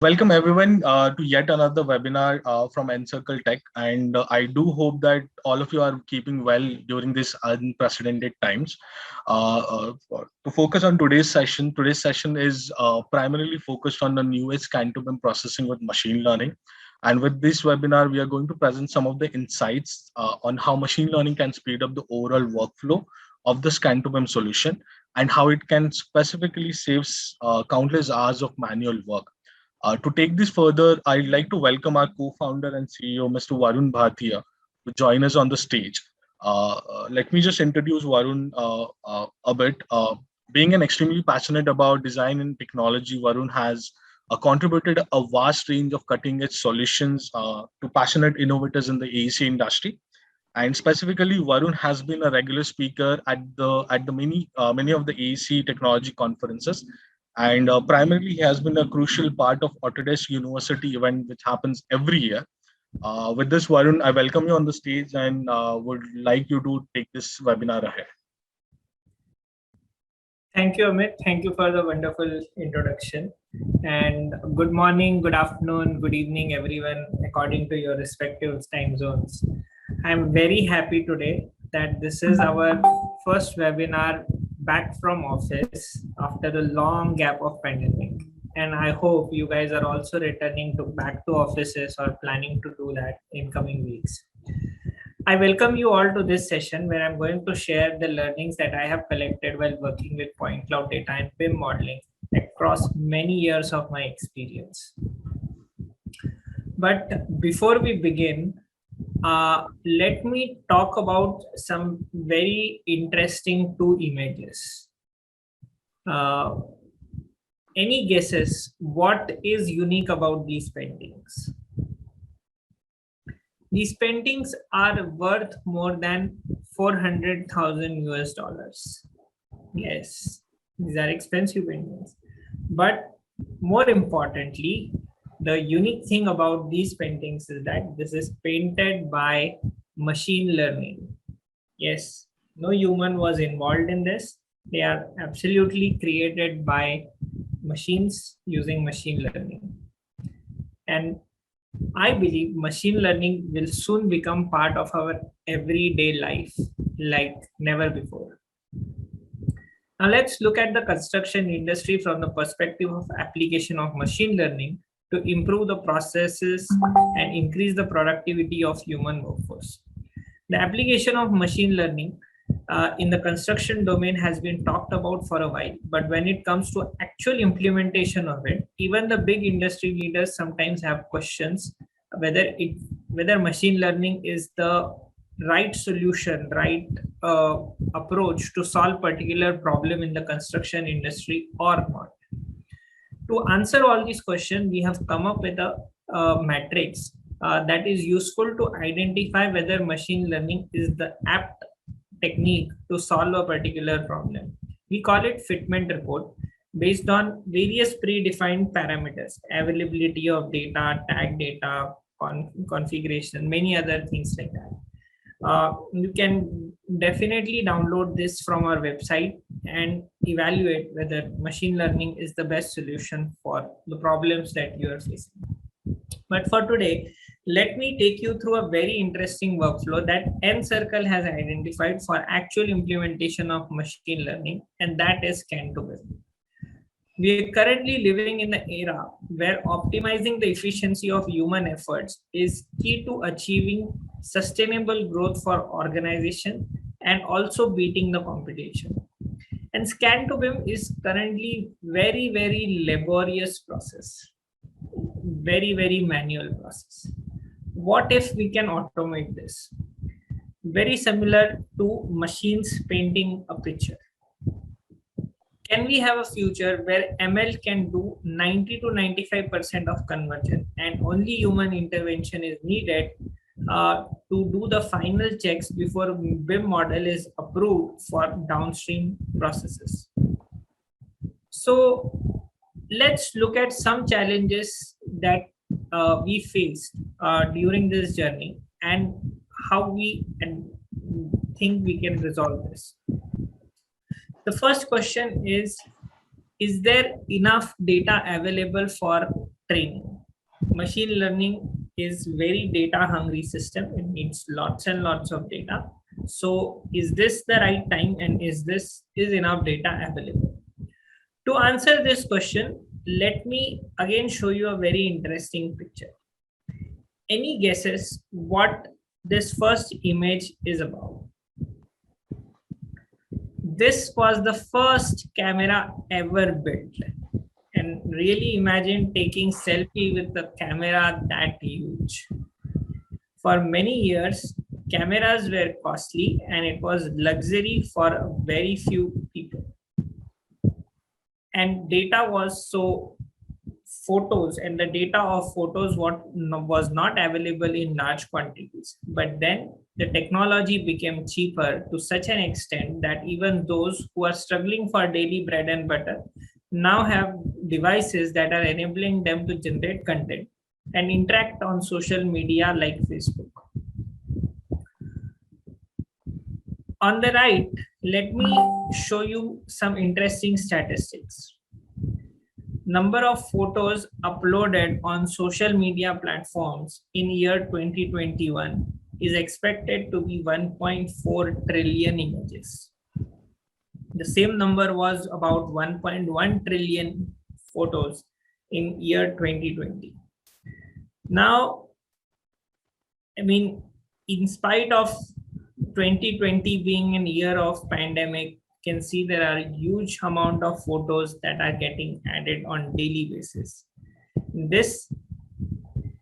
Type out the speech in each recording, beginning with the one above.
Welcome everyone to yet another webinar from Encircle Tech, and I do hope that all of you are keeping well during these unprecedented times. To focus on today's session is primarily focused on the newest scan-to-BIM processing with machine learning. And with this webinar, we are going to present some of the insights on how machine learning can speed up the overall workflow of the scan-to-BIM solution and how it can specifically save countless hours of manual work. To take this further, I'd like to welcome our co-founder and CEO, Mr. Varun Bhatia, to join us on the stage. Let me just introduce Varun a bit. Being an extremely passionate about design and technology, Varun has contributed a vast range of cutting-edge solutions to passionate innovators in the AEC industry. And specifically, Varun has been a regular speaker at the many of the AEC technology conferences, and primarily he has been a crucial part of Autodesk University event, which happens every year. With this, Varun, I welcome you on the stage and would like you to take this webinar ahead. Thank you, Amit. Thank you for the wonderful introduction. And good morning, good afternoon, good evening, everyone, according to your respective time zones. I'm very happy today that this is our first webinar back from office after a long gap of pandemic. And I hope you guys are also returning back to offices or planning to do that in coming weeks. I welcome you all to this session where I'm going to share the learnings that I have collected while working with point cloud data and BIM modeling across many years of my experience. But before we begin, let me talk about some very interesting two images. Any guesses what is unique about these paintings? These paintings are worth more than 400,000 US dollars. Yes, these are expensive paintings. But more importantly, the unique thing about these paintings is that this is painted by machine learning. Yes, no human was involved in this. They are absolutely created by machines using machine learning. And I believe machine learning will soon become part of our everyday life like never before. Now let's look at the construction industry from the perspective of application of machine learning to improve the processes and increase the productivity of human workforce. The application of machine learning in the construction domain has been talked about for a while, but when it comes to actual implementation of it, even the big industry leaders sometimes have questions whether machine learning is the right solution, right approach to solve particular problem in the construction industry or not. To answer all these questions, we have come up with a matrix that is useful to identify whether machine learning is the apt technique to solve a particular problem. We call it fitment report based on various predefined parameters, availability of data, tag data, configuration, many other things like that. You can definitely download this from our website and evaluate whether machine learning is the best solution for the problems that you are facing. But for today, let me take you through a very interesting workflow that Encircle has identified for actual implementation of machine learning, and that is scan-to-BIM. We are currently living in an era where optimizing the efficiency of human efforts is key to achieving sustainable growth for organization and also beating the competition. And scan-to-BIM is currently very, very laborious process, very, very manual process. What if we can automate this? Very similar to machines painting a picture. Can we have a future where ML can do 90 to 95% of conversion and only human intervention is needed to do the final checks before BIM model is approved for downstream processes? So let's look at some challenges that we faced during this journey and how we think we can resolve this. The first question is there enough data available for training. Machine learning is very data hungry system. It needs lots and lots of data. So is this the right time, and is enough data available? To answer this question, let me again show you a very interesting picture. Any guesses what this first image is about? This was the first camera ever built. And really imagine taking selfie with a camera that huge. For many years, cameras were costly and it was luxury for very few people. And data was so photos, and the data of photos was not available in large quantities. But then the technology became cheaper to such an extent that even those who are struggling for daily bread and butter now have devices that are enabling them to generate content and interact on social media like Facebook. On the right, let me show you some interesting statistics. Number of photos uploaded on social media platforms in year 2021 is expected to be 1.4 trillion images. The same number was about 1.1 trillion photos in year 2020. Now, I mean, in spite of 2020 being a year of pandemic, you can see there are a huge amount of photos that are getting added on daily basis. This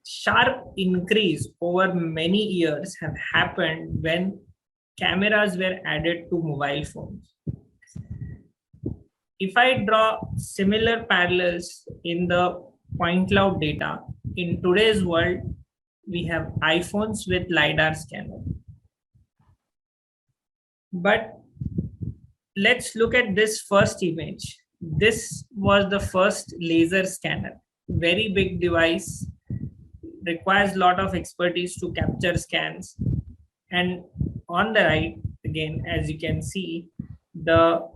sharp increase over many years have happened when cameras were added to mobile phones. If I draw similar parallels in the point cloud data, in today's world, we have iPhones with LiDAR scanner. But let's look at this first image. This was the first laser scanner. Very big device, requires a lot of expertise to capture scans. And on the right, again, as you can see, the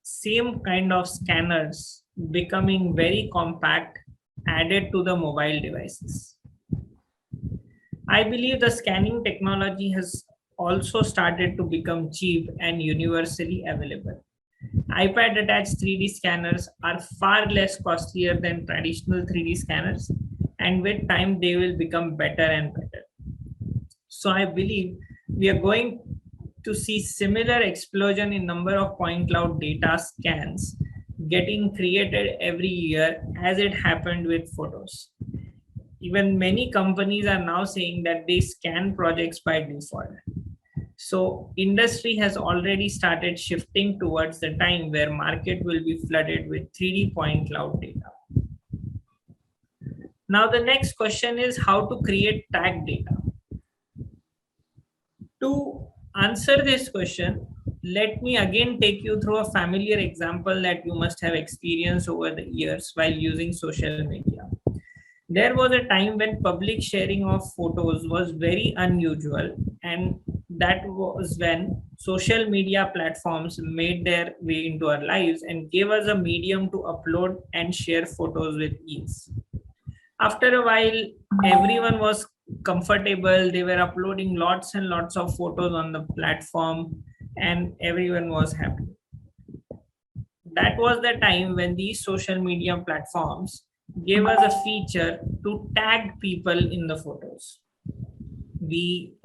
same kind of scanners becoming very compact added to the mobile devices. I believe the scanning technology has also started to become cheap and universally available. iPad attached 3D scanners are far less costlier than traditional 3D scanners, and with time they will become better and better. So I believe we are going to see similar explosion in number of point cloud data scans getting created every year as it happened with photos. Even many companies are now saying that they scan projects by default. So industry has already started shifting towards the time where market will be flooded with 3D point cloud data. Now the next question is how to create tag data. To answer this question, let me again take you through a familiar example that you must have experienced over the years while using social media. There was a time when public sharing of photos was very unusual, and that was when social media platforms made their way into our lives and gave us a medium to upload and share photos with ease. After a while, everyone was comfortable. They were uploading lots and lots of photos on the platform, and everyone was happy. That was the time when these social media platforms gave us a feature to tag people in the photos.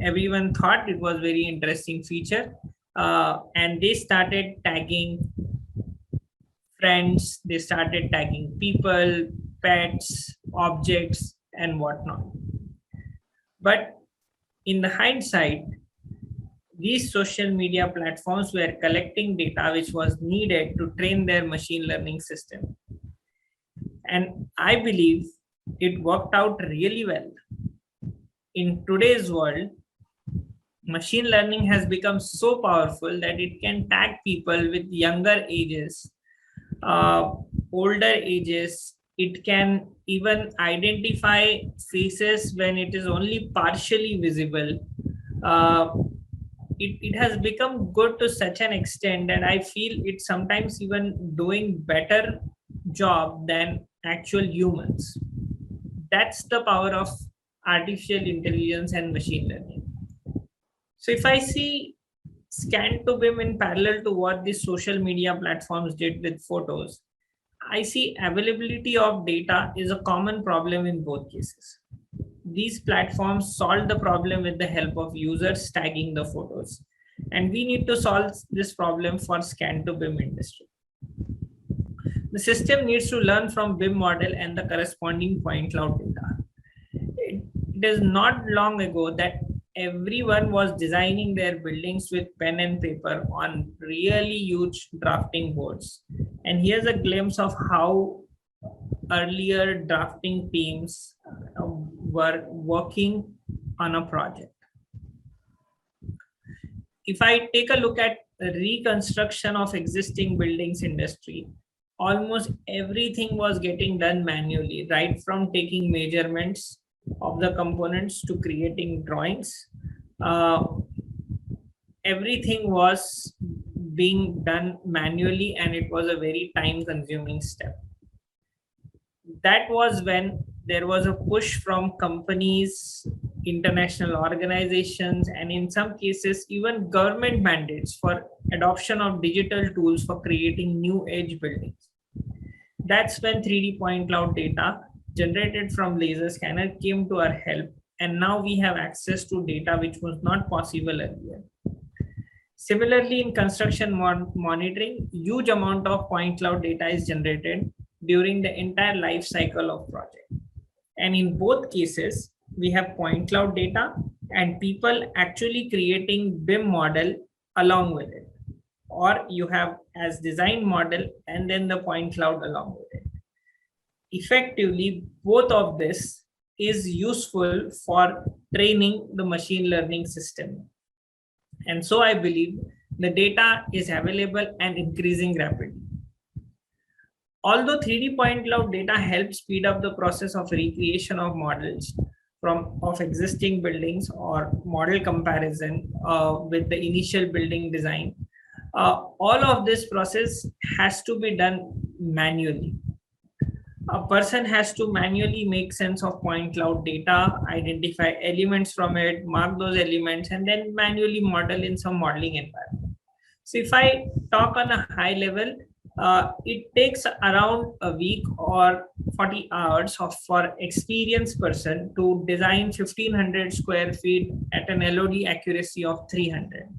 Everyone thought it was very interesting feature, and they started tagging friends, they started tagging people, pets, objects, and whatnot. But in the hindsight, these social media platforms were collecting data which was needed to train their machine learning system. And I believe it worked out really well. In today's world, machine learning has become so powerful that it can tag people with younger ages, older ages. It can even identify faces when it is only partially visible. It has become good to such an extent that I feel it's sometimes even doing better job than actual humans. That's the power of artificial intelligence and machine learning. So if I see scan to BIM in parallel to what these social media platforms did with photos, I see availability of data is a common problem in both cases. These platforms solve the problem with the help of users tagging the photos. And we need to solve this problem for scan to BIM industry. The system needs to learn from BIM model and the corresponding point cloud data. It is not long ago that everyone was designing their buildings with pen and paper on really huge drafting boards. And here's a glimpse of how earlier drafting teams were working on a project. If I take a look at reconstruction of existing buildings industry, almost everything was getting done manually, right from taking measurements of the components to creating drawings. Everything was being done manually, and it was a very time consuming step. That was when there was a push from companies, international organizations, and in some cases even government mandates for adoption of digital tools for creating new age buildings. That's when 3D point cloud data generated from laser scanner came to our help, and now we have access to data which was not possible earlier. Similarly, in construction monitoring, huge amount of point cloud data is generated during the entire life cycle of project. And in both cases, we have point cloud data and people actually creating BIM model along with it. Or you have as design model and then the point cloud along with it. Effectively, both of this is useful for training the machine learning system. And so I believe the data is available and increasing rapidly. Although 3D point cloud data helps speed up the process of recreation of models of existing buildings or model comparison with the initial building design, all of this process has to be done manually. A person has to manually make sense of point cloud data, identify elements from it, mark those elements, and then manually model in some modeling environment. So if I talk on a high level, it takes around a week or 40 hours for experienced person to design 1500 square feet at an LOD accuracy of 300.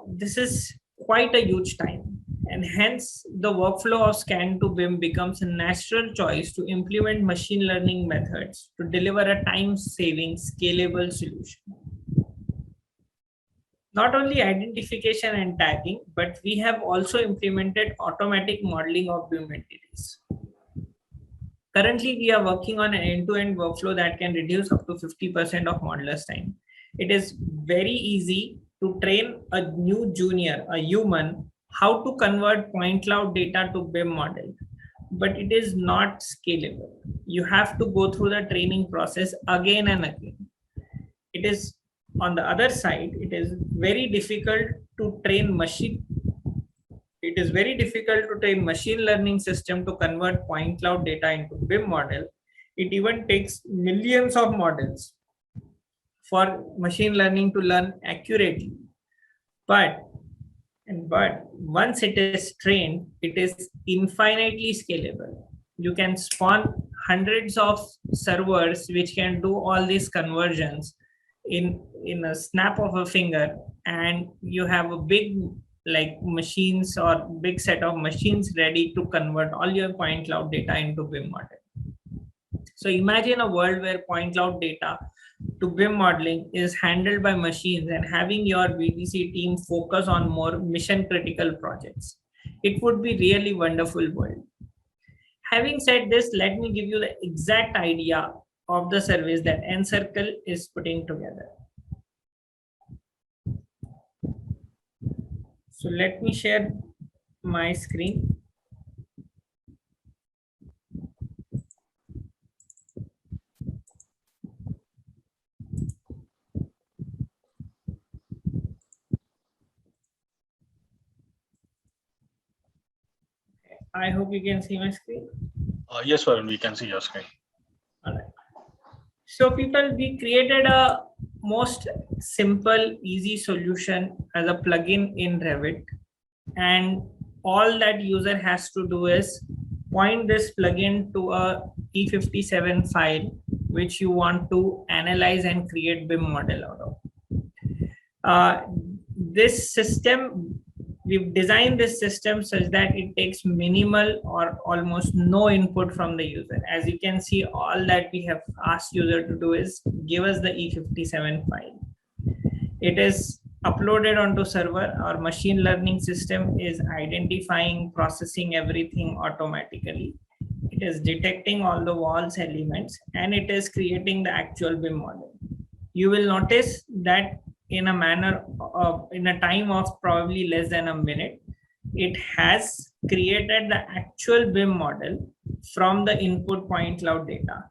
This is quite a huge time. And hence, the workflow of scan to BIM becomes a natural choice to implement machine learning methods to deliver a time-saving, scalable solution. Not only identification and tagging, but we have also implemented automatic modeling of BIM entities. Currently, we are working on an end-to-end workflow that can reduce up to 50% of modeler's time. It is very easy to train a new junior, a human, how to convert point cloud data to BIM model, but it is not scalable. You have to go through the training process again and again. It is on the other side, it is very difficult to train machine. It is very difficult to train machine learning system to convert point cloud data into BIM model. It even takes millions of models for machine learning to learn accurately. But once it is trained, it is infinitely scalable. You can spawn hundreds of servers which can do all these conversions in a snap of a finger, and you have a big machines or big set of machines ready to convert all your point cloud data into BIM model. So imagine a world where point cloud data to BIM modeling is handled by machines and having your BDC team focus on more mission critical projects. It would be really wonderful world. Having said this, let me give you the exact idea of the service that Encircle is putting together. So let me share my screen. I hope you can see my screen. Yes, Varun, we can see your screen. All right. So people, we created a most simple, easy solution as a plugin in Revit, and all that user has to do is point this plugin to a E57 file which you want to analyze and create BIM model out of. This system, we've designed this system such that it takes minimal or almost no input from the user. As you can see, all that we have asked user to do is give us the E57 file. It is uploaded onto server. Our machine learning system is identifying, processing everything automatically. It is detecting all the walls elements, and it is creating the actual BIM model. You will notice that in a manner of, in a time of probably less than a minute, it has created the actual BIM model from the input point cloud data.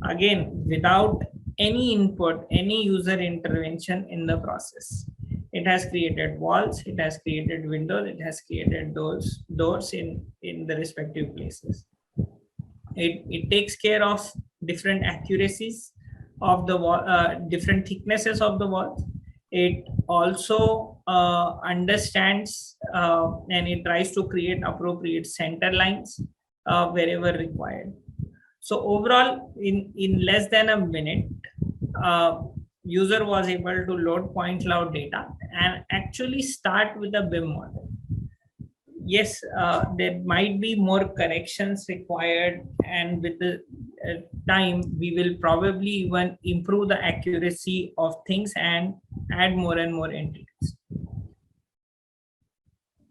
Again, without any input, any user intervention in the process. It has created walls, it has created windows, it has created those doors in the respective places. It takes care of different accuracies of the wall, different thicknesses of the walls. It also understands and it tries to create appropriate center lines wherever required. So overall, in less than a minute, user was able to load point cloud data and actually start with a BIM model. Yes, there might be more corrections required, and with the time, we will probably even improve the accuracy of things and add more and more entities.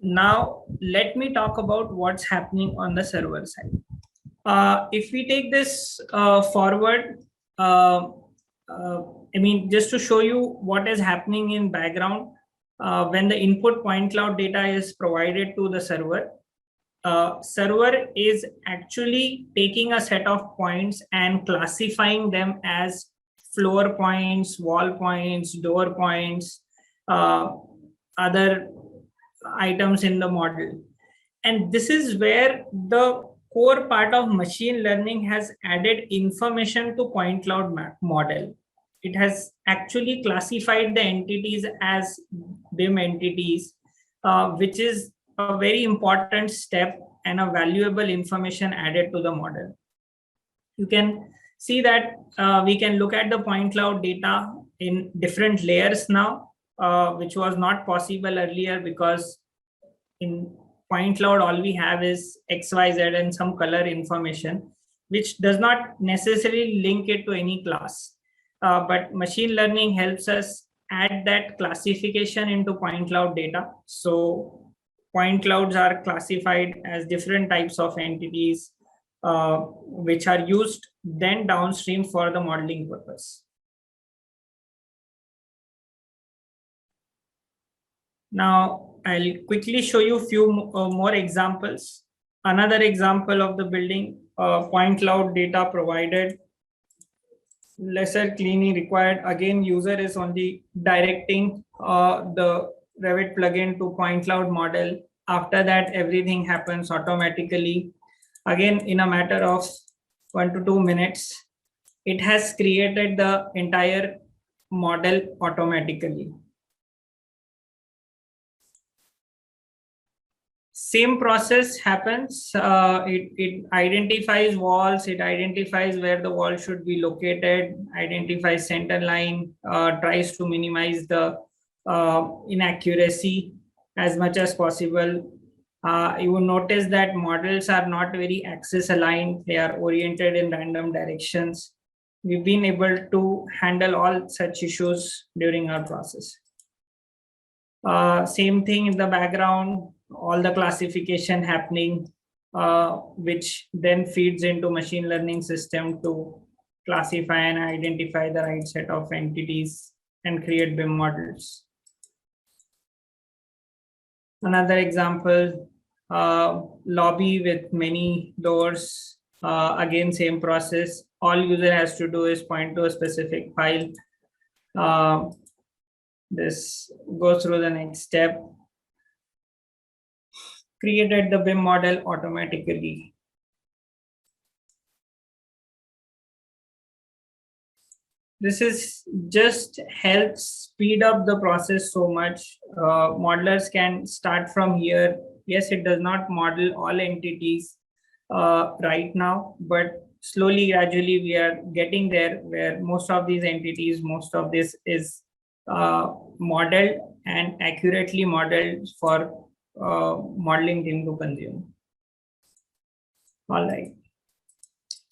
Now, let me talk about what's happening on the server side. If we take this forward, I mean, just to show you what is happening in background, when the input point cloud data is provided to the server, server is actually taking a set of points and classifying them as floor points, wall points, door points, other items in the model. And this is where the core part of machine learning has added information to point cloud model. It has actually classified the entities as BIM entities, which is a very important step and a valuable information added to the model. You can see that we can look at the point cloud data in different layers now, which was not possible earlier, because in point cloud all we have is XYZ and some color information, which does not necessarily link it to any class. But machine learning helps us add that classification into point cloud data. So point clouds are classified as different types of entities, which are used then downstream for the modeling purpose. Now, I'll quickly show you a few more examples. Another example of the building, point cloud data provided, lesser cleaning required. Again, user is only directing the Revit plugin to point cloud model. After that, everything happens automatically. Again, in a matter of 1 to 2 minutes, it has created the entire model automatically. Same process happens. It identifies walls, it identifies where the wall should be located, identifies center line, tries to minimize the inaccuracy as much as possible. You will notice that models are not very axis aligned, they are oriented in random directions. We've been able to handle all such issues during our process. Same thing in the background, all the classification happening, which then feeds into machine learning system to classify and identify the right set of entities and create BIM models. Another example, lobby with many doors. Again, same process. All user has to do is point to a specific file. This goes through the next step. Created the BIM model automatically. this is just helps speed up the process so much. Modelers can start from here. Yes, it does not model all entities right now, but slowly, gradually, we are getting there where most of these entities, most of this is modeled and accurately modeled for modeling team to consume. All right.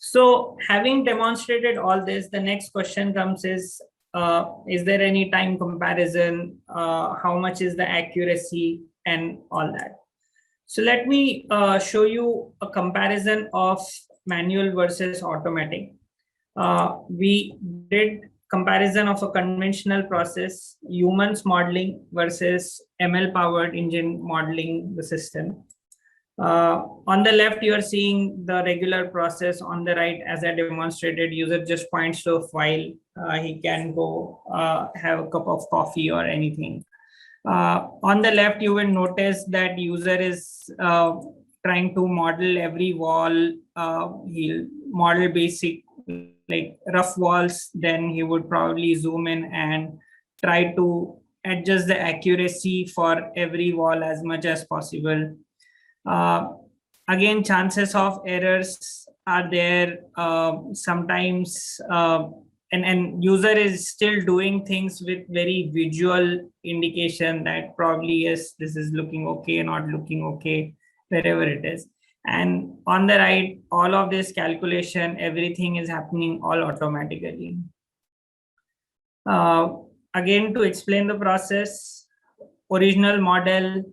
So having demonstrated all this, the next question comes is there any time comparison? How much is the accuracy and all that? So let me show you a comparison of manual versus automatic. We did comparison of a conventional process, humans modeling versus ML powered engine modeling the system. On the left, you are seeing the regular process. On the right, as I demonstrated, user just points to a file. He can go have a cup of coffee or anything. On the left, you will notice that user is trying to model every wall. He'll model basic like rough walls. Then he would probably zoom in and try to adjust the accuracy for every wall as much as possible. Again, chances of errors are there. Sometimes and user is still doing things with very visual indication that probably yes, this is looking okay, not looking okay, wherever it is. And on the right, all of this calculation, everything is happening all automatically. Again, to explain the process, original model,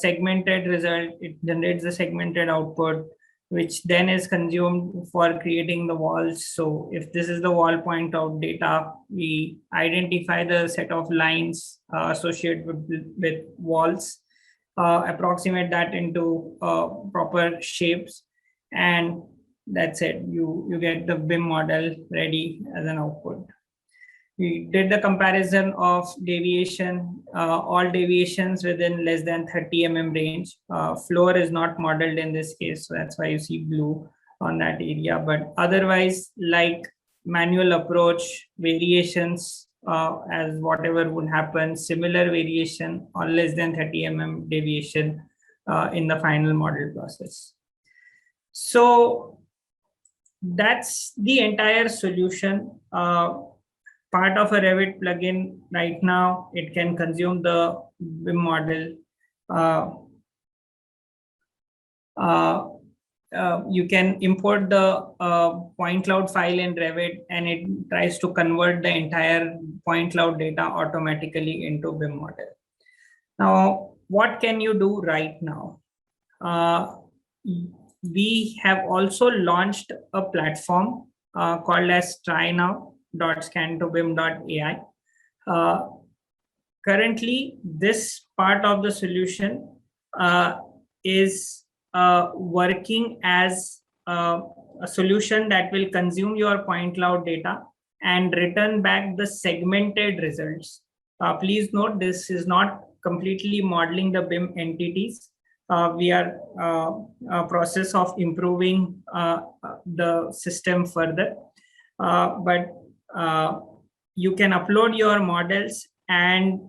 segmented result, it generates a segmented output, which then is consumed for creating the walls. So if this is the wall point out data, we identify the set of lines associated with walls, approximate that into proper shapes, and that's it. You get the BIM model ready as an output. We did the comparison of deviation, all deviations within less than 30 mm range. Floor is not modeled in this case, so that's why you see blue on that area. But otherwise, like manual approach, variations as whatever would happen, similar variation or less than 30 mm deviation in the final model process. So that's the entire solution. Part of a Revit plugin right now, it can consume the BIM model. You can import the point cloud file in Revit, and it tries to convert the entire point cloud data automatically into BIM model. Now, what can you do right now? We have also launched a platform called as trynow.scan2bim.ai. Currently, this part of the solution is working as a solution that will consume your point cloud data and return back the segmented results. Please note, this is not completely modeling the BIM entities. We are a process of improving the system further. But you can upload your models and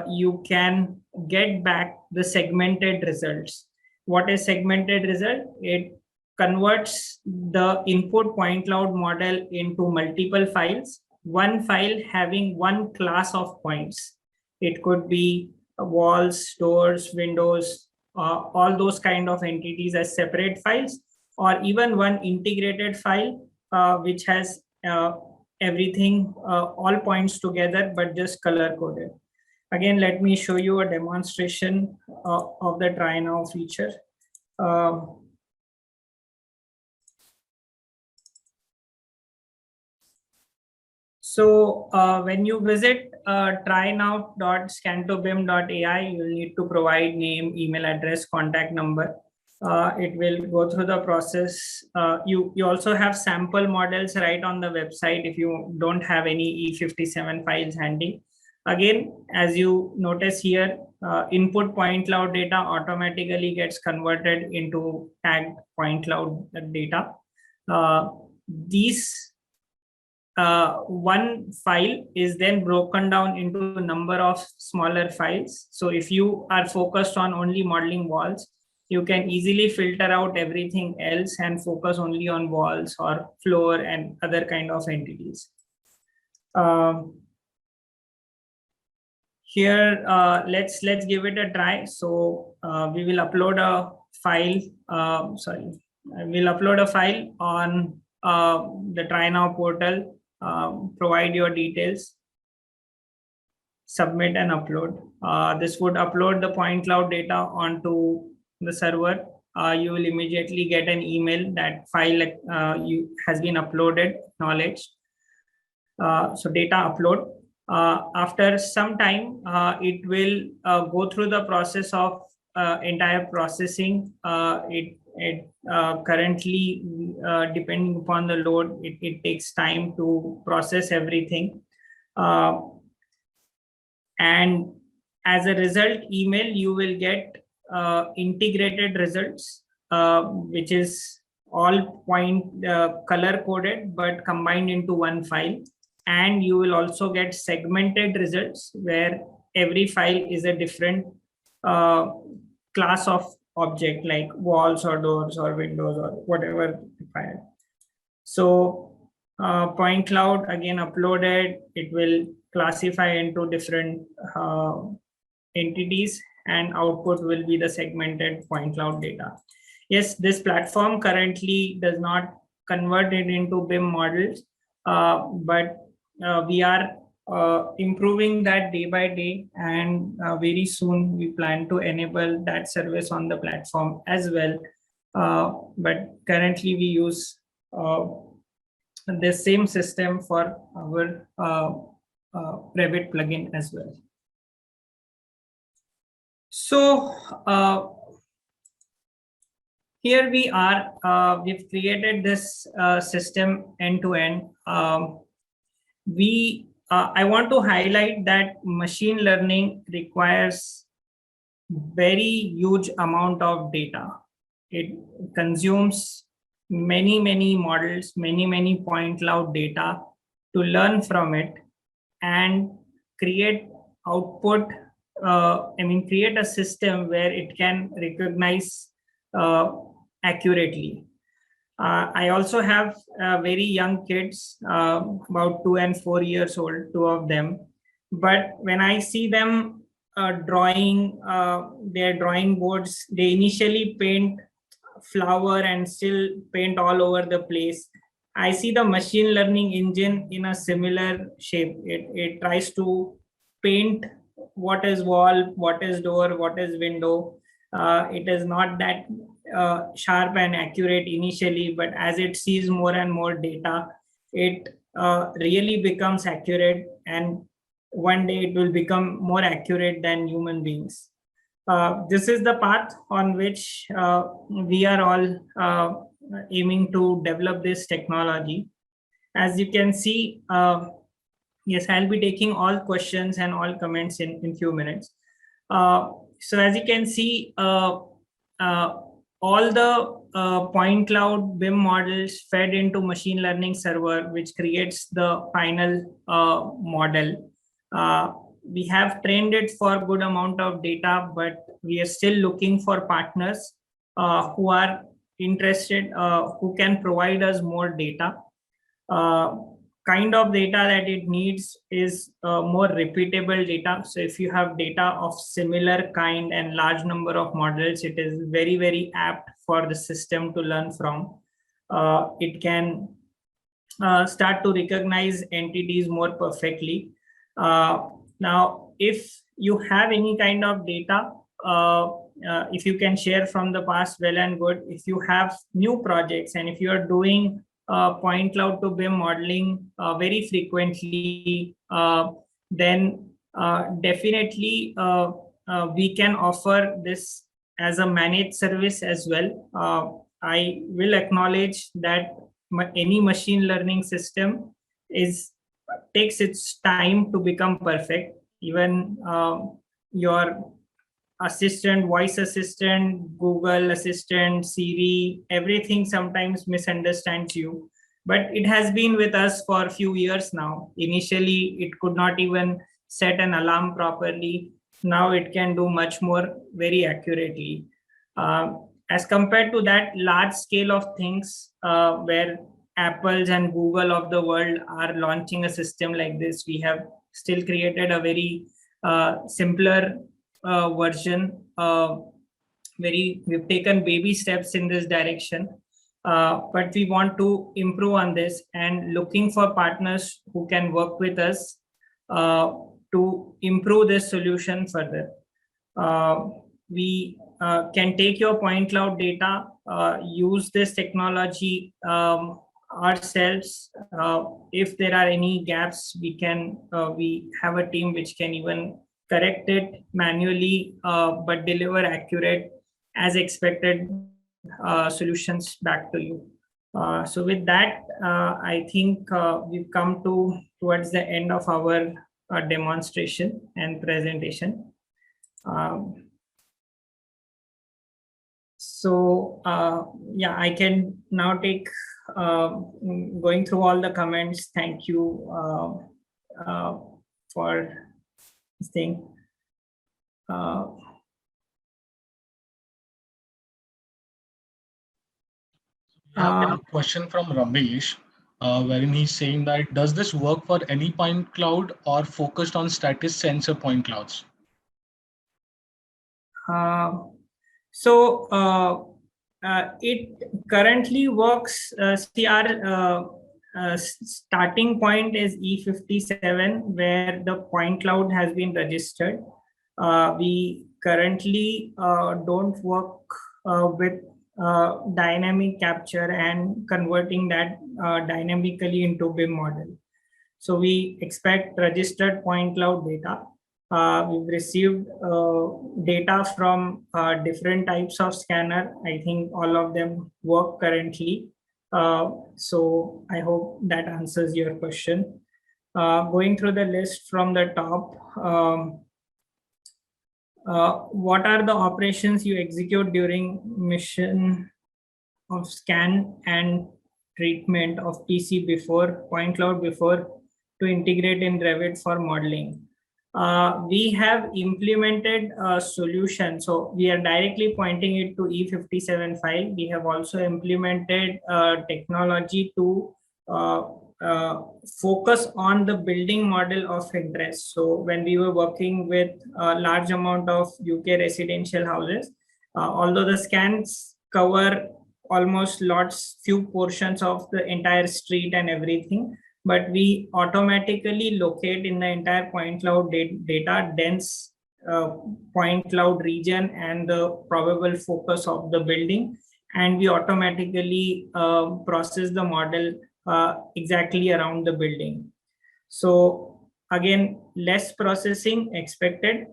you can get back the segmented results. What is segmented result? It converts the input point cloud model into multiple files, one file having one class of points. It could be walls, doors, windows, all those kind of entities as separate files, or even one integrated file which has everything, all points together, but just color coded. Again, let me show you a demonstration of the Try Now feature. So when you visit trynow.scan2bim.ai, you'll need to provide name, email address, contact number. It will go through the process. You also have sample models right on the website if you don't have any E57 files handy. Again, as you notice here, input point cloud data automatically gets converted into tagged point cloud data. These one file is then broken down into a number of smaller files. So if you are focused on only modeling walls, you can easily filter out everything else and focus only on walls or floor and other kind of entities. Here, let's give it a try. So we will upload a file. We'll upload a file on the TryNow portal. Provide your details, submit and upload. This would upload the point cloud data onto the server. You will immediately get an email that file has been uploaded, acknowledged. So data upload. After some time, it will go through the process of entire processing. It currently, depending upon the load, it takes time to process everything. And as a result email, you will get integrated results, which is all point color coded, but combined into one file. And you will also get segmented results where every file is a different class of object, like walls or doors or windows or whatever required. So point cloud again uploaded, it will classify into different entities, and output will be the segmented point cloud data. Yes, this platform currently does not convert it into BIM models, but we are improving that day by day, and very soon we plan to enable that service on the platform as well. But currently we use the same system for our Revit plugin as well. So here we are, we've created this system end to end. I want to highlight that machine learning requires very huge amount of data. It consumes many models, many point cloud data to learn from it and create output. Create a system where it can recognize accurately. I also have very young kids, about 2 and 4 years old, two of them. But when I see them drawing their drawing boards, they initially paint flower and still paint all over the place. I see the machine learning engine in a similar shape. It tries to paint what is wall, what is door, what is window. It is not that sharp and accurate initially, but as it sees more and more data, it really becomes accurate, and one day it will become more accurate than human beings. This is the path on which we are all aiming to develop this technology. As you can see, yes, I'll be taking all questions and all comments in few minutes. So as you can see, all the point cloud BIM models fed into machine learning server, which creates the final model. We have trained it for good amount of data, but we are still looking for partners who are interested, who can provide us more data. Kind of data that it needs is more repeatable data. So if you have data of similar kind and large number of models, it is very apt for the system to learn from. It can start to recognize entities more perfectly. Now, if you have any kind of data, if you can share from the past, well and good. If you have new projects and if you are doing point cloud to BIM modeling very frequently, then definitely we can offer this as a managed service as well. I will acknowledge that any machine learning system takes its time to become perfect. Even your assistant, voice assistant, Google Assistant, Siri, everything sometimes misunderstands you. but it has been with us for a few years now. Initially, it could not even set an alarm properly. Now it can do much more very accurately. As compared to that large scale of things where Apples and Google of the world are launching a system like this, we have still created a very simpler version. We've taken baby steps in this direction, but we want to improve on this and looking for partners who can work with us to improve this solution further. We can take your point cloud data, use this technology ourselves. If there are any gaps, we have a team which can even correct it manually, but deliver accurate as expected solutions back to you. So with that, I think we've come towards the end of our demonstration and presentation. Yeah, I can now take going through all the comments. Thank you for this thing. A question from Ramesh, wherein he's saying that, does this work for any point cloud or focused on status sensor point clouds? It currently works. See, our starting point is E57, where the point cloud has been registered. We currently don't work with dynamic capture and converting that dynamically into BIM model. So we expect registered point cloud data. We've received data from different types of scanner. I think all of them work currently. So I hope that answers your question. Going through the list from the top, what are the operations you execute during mission of scan and treatment of PC before point cloud before to integrate in Revit for modeling? We have implemented a solution. So we are directly pointing it to E57 file. We have also implemented technology to focus on the building model of interest. So when we were working with a large amount of UK residential houses, although the scans cover almost few portions of the entire street and everything, but we automatically locate in the entire point cloud data dense point cloud region and the probable focus of the building, and we automatically process the model exactly around the building. So again, less processing expected.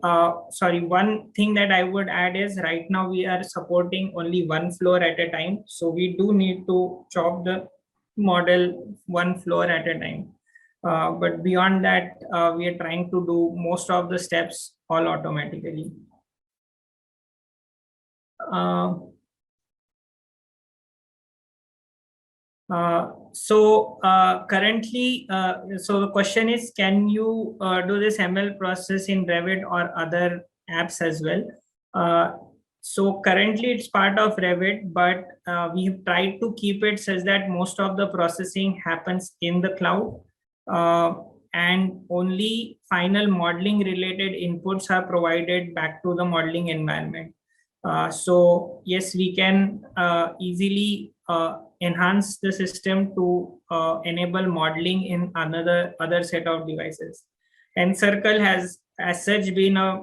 Sorry, one thing that I would add is right now we are supporting only one floor at a time. So we do need to chop the model one floor at a time. But beyond that, we are trying to do most of the steps all automatically. Currently, so the question is, can you do this ML process in Revit or other apps as well? So currently it's part of Revit, but we have tried to keep it such that most of the processing happens in the cloud, and only final modeling related inputs are provided back to the modeling environment. So yes, we can easily enhance the system to enable modeling in other set of devices. Encircle has as such been a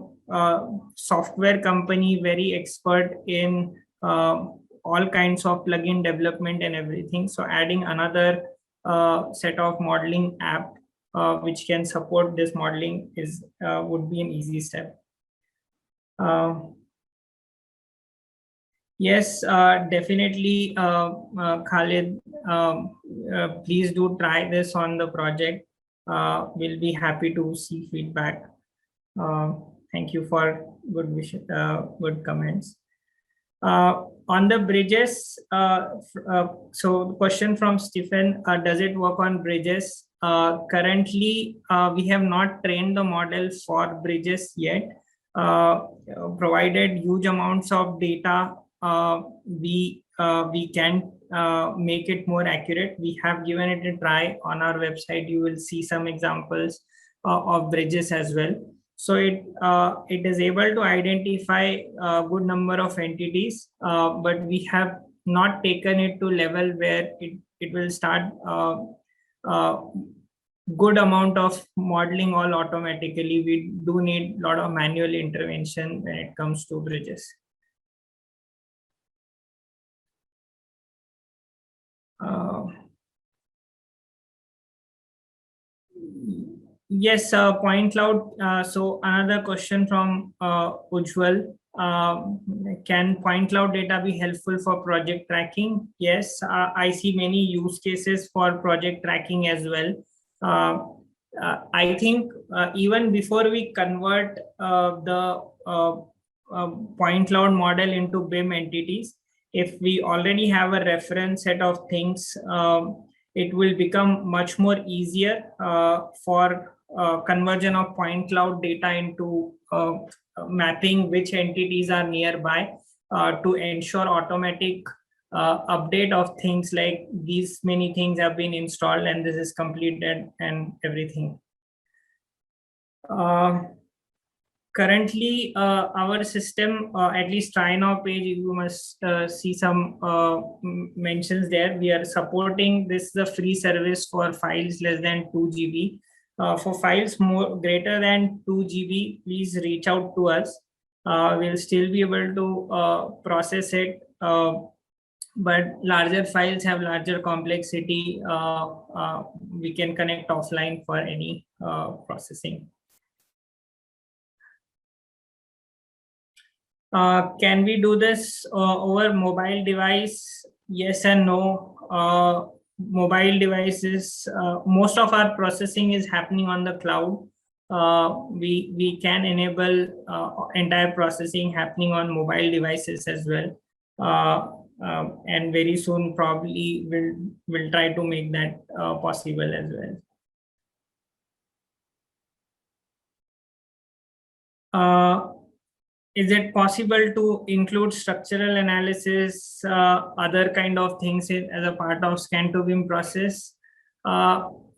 software company, very expert in all kinds of plugin development and everything. So adding another set of modeling app which can support this modeling would be an easy step. Yes, definitely, Khalid. Please do try this on the project. We'll be happy to see feedback. Thank you for good comments. On the bridges, so the question from Stephen, does it work on bridges? Currently, we have not trained the model for bridges yet. Provided huge amounts of data, we can make it more accurate. We have given it a try on our website. You will see some examples of bridges as well. So it is able to identify a good number of entities, but we have not taken it to level where it will start good amount of modeling all automatically. We do need a lot of manual intervention when it comes to bridges. Yes, point cloud. So another question from Ujjwal. Can point cloud data be helpful for project tracking? Yes, I see many use cases for project tracking as well. I think even before we convert the point cloud model into BIM entities, if we already have a reference set of things, it will become much more easier for conversion of point cloud data into mapping which entities are nearby to ensure automatic update of things like these many things have been installed and this is completed and everything. Currently, our system, at least try now page, you must see some mentions there. We are supporting this, the free service for files less than 2 GB. For files more greater than 2 GB, please reach out to us. We'll still be able to process it, but larger files have larger complexity. We can connect offline for any processing. Can we do this over mobile device? Yes and no. Mobile devices, most of our processing is happening on the cloud. We can enable entire processing happening on mobile devices as well. And very soon probably we'll try to make that possible as well. Is it possible to include structural analysis, other kind of things as a part of scan to BIM process?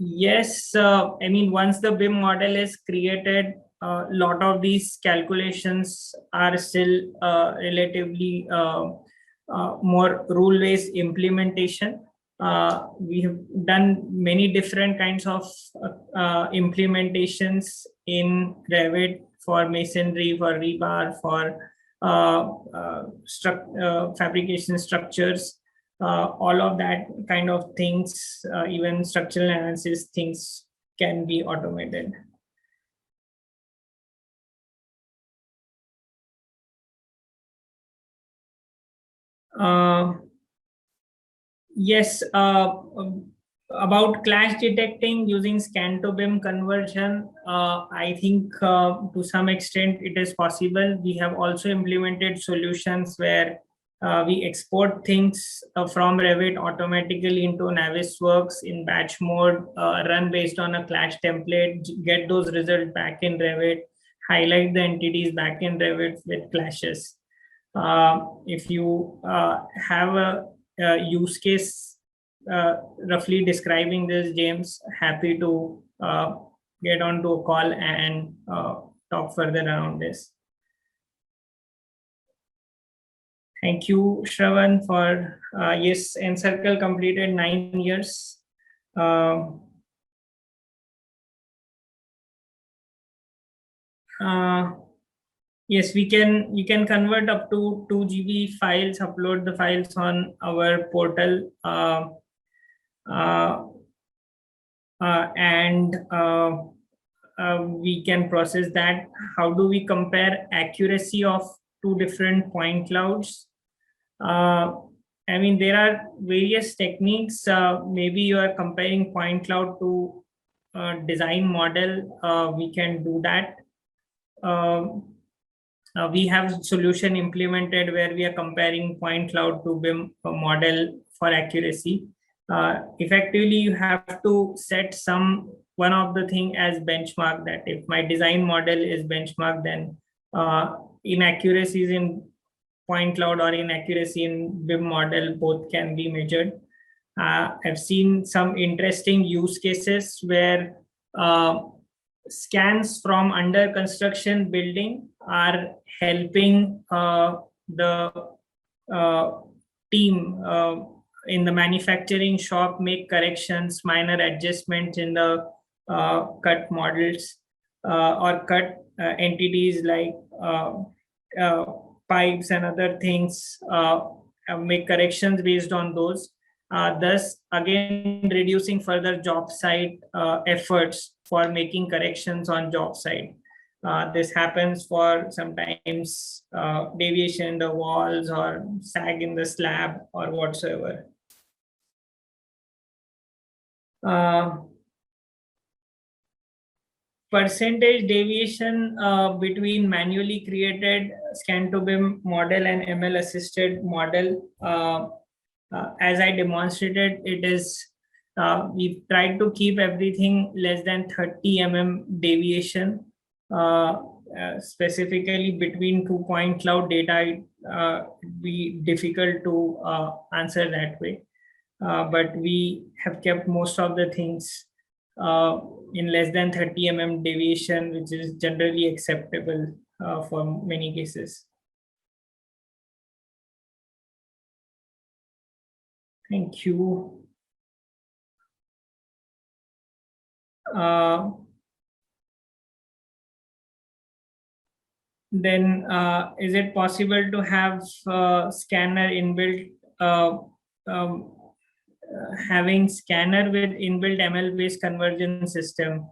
Yes, I mean, once the BIM model is created, a lot of these calculations are still relatively more rule-based implementation. We have done many different kinds of implementations in Revit for masonry, for rebar, for fabrication structures, all of that kind of things, even structural analysis things can be automated. Yes, about clash detecting using scan to BIM conversion, I think to some extent it is possible. We have also implemented solutions where we export things from Revit automatically into Navisworks in batch mode, run based on a clash template, get those results back in Revit, highlight the entities back in Revit with clashes. If you have a use case roughly describing this, James, happy to get onto a call and talk further around this. Thank you, Shravan, for yes, Encircle completed 9 years. Yes, you can convert up to 2 GB files, upload the files on our portal, and we can process that. How do we compare accuracy of two different point clouds? I mean, there are various techniques. Maybe you are comparing point cloud to design model. We can do that. We have solution implemented where we are comparing point cloud to BIM model for accuracy. Effectively, you have to set one of the thing as benchmark, that if my design model is benchmark, then inaccuracies in point cloud or inaccuracy in BIM model both can be measured. I've seen some interesting use cases where scans from under construction building are helping the team in the manufacturing shop make corrections, minor adjustments in the cut models or cut entities like pipes and other things, make corrections based on those, thus again reducing further job site efforts for making corrections on job site. This happens for sometimes deviation in the walls or sag in the slab or whatsoever. Percentage deviation between manually created scan to BIM model and ML assisted model. As I demonstrated, it is we've tried to keep everything less than 30 mm deviation. Specifically between 2-point cloud data, it'd be difficult to answer that way. But we have kept most of the things in less than 30 mm deviation, which is generally acceptable for many cases. Thank you. Then is it possible to have scanner inbuilt, having scanner with inbuilt ML based conversion system?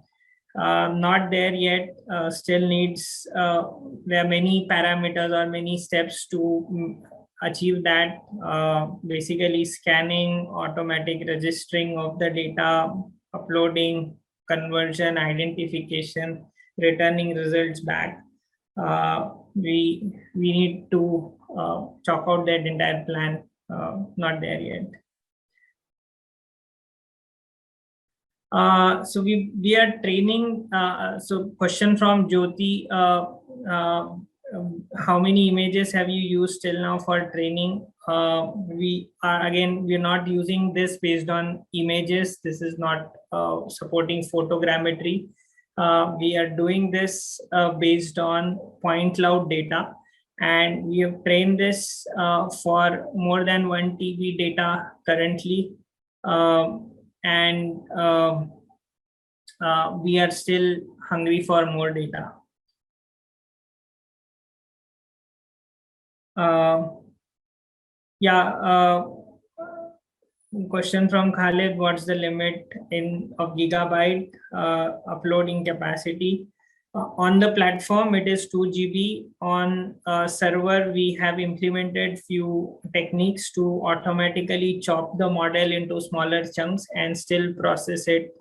Not there yet, still needs, there are many parameters or many steps to achieve that. Basically scanning, automatic registering of the data, uploading, conversion, identification, returning results back. We need to chalk out that entire plan, not there yet. So we are training. So question from Jyoti, how many images have you used till now for training? We're not using this based on images. This is not supporting photogrammetry. We are doing this based on point cloud data, and we have trained this for more than 1 TB data currently. And we are still hungry for more data. Question from Khalid: what's the limit of gigabyte uploading capacity? On the platform, it is 2 GB. On server, we have implemented few techniques to automatically chop the model into smaller chunks and still process it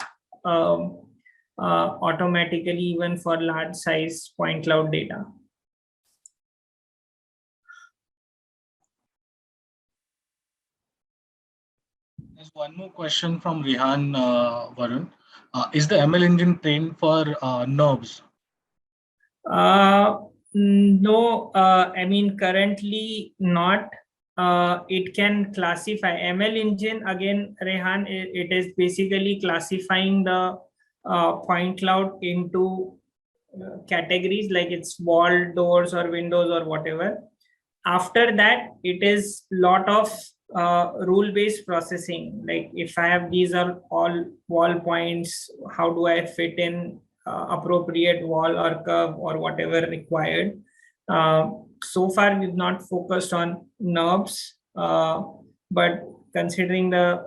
automatically, even for large size point cloud data. There's one more question from Rihan Varun. Is the ML engine trained for NURBS? No, I mean currently not. It can classify ML engine again, Rehan. It is basically classifying the point cloud into categories, like it's wall, doors, or windows, or whatever. After that, it is lot of rule-based processing. Like if I have these are all wall points, how do I fit in appropriate wall or curve or whatever required? So far, we've not focused on NURBS, but considering the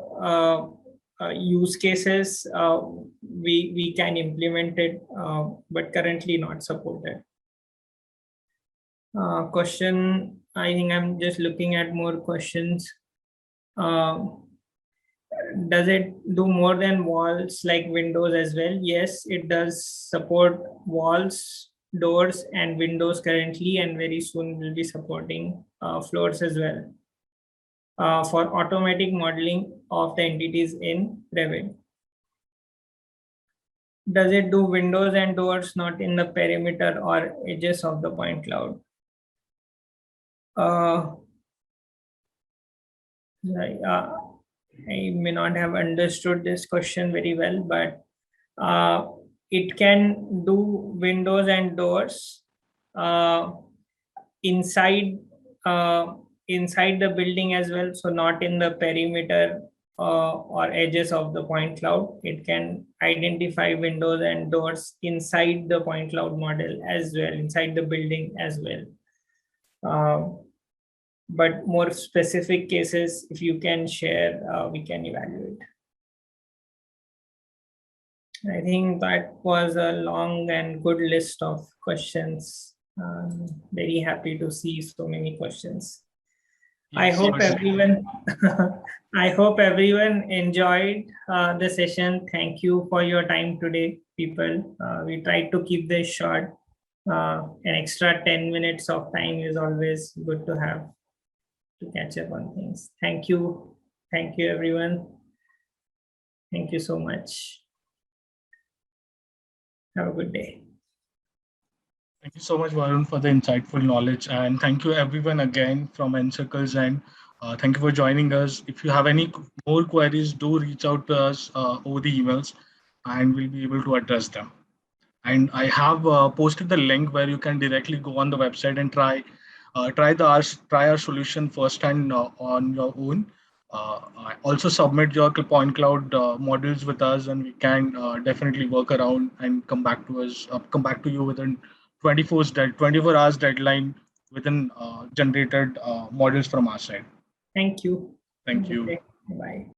use cases, we can implement it, but currently not supported. Question, I think I'm just looking at more questions. Does it do more than walls like windows as well? Yes, it does support walls. doors and windows currently, and very soon will be supporting floors as well for automatic modeling of the entities in Revit. Does it do windows and doors not in the perimeter or edges of the point cloud? I may not have understood this question very well, but it can do windows and doors inside the building as well, so not in the perimeter or edges of the point cloud. It can identify windows and doors inside the point cloud model as well, inside the building as well. But more specific cases, if you can share, we can evaluate. I think that was a long and good list of questions. Very happy to see so many questions. Yes, I hope everyone I hope everyone enjoyed the session. Thank you for your time today, people. We tried to keep this short. An extra 10 minutes of time is always good to have to catch up on things. Thank you. Thank you, everyone. Thank you so much. Have a good day. Thank you so much, Varun, for the insightful knowledge. And thank you, everyone, again from Encircle's end. Thank you for joining us. If you have any more queries, do reach out to us over the emails, and we'll be able to address them. And I have posted the link where you can directly go on the website and try our solution firsthand on your own. Also submit your point cloud models with us, and we can definitely work around and come back to you within 24 hours deadline within generated models from our side. Thank you. Thank you. Bye.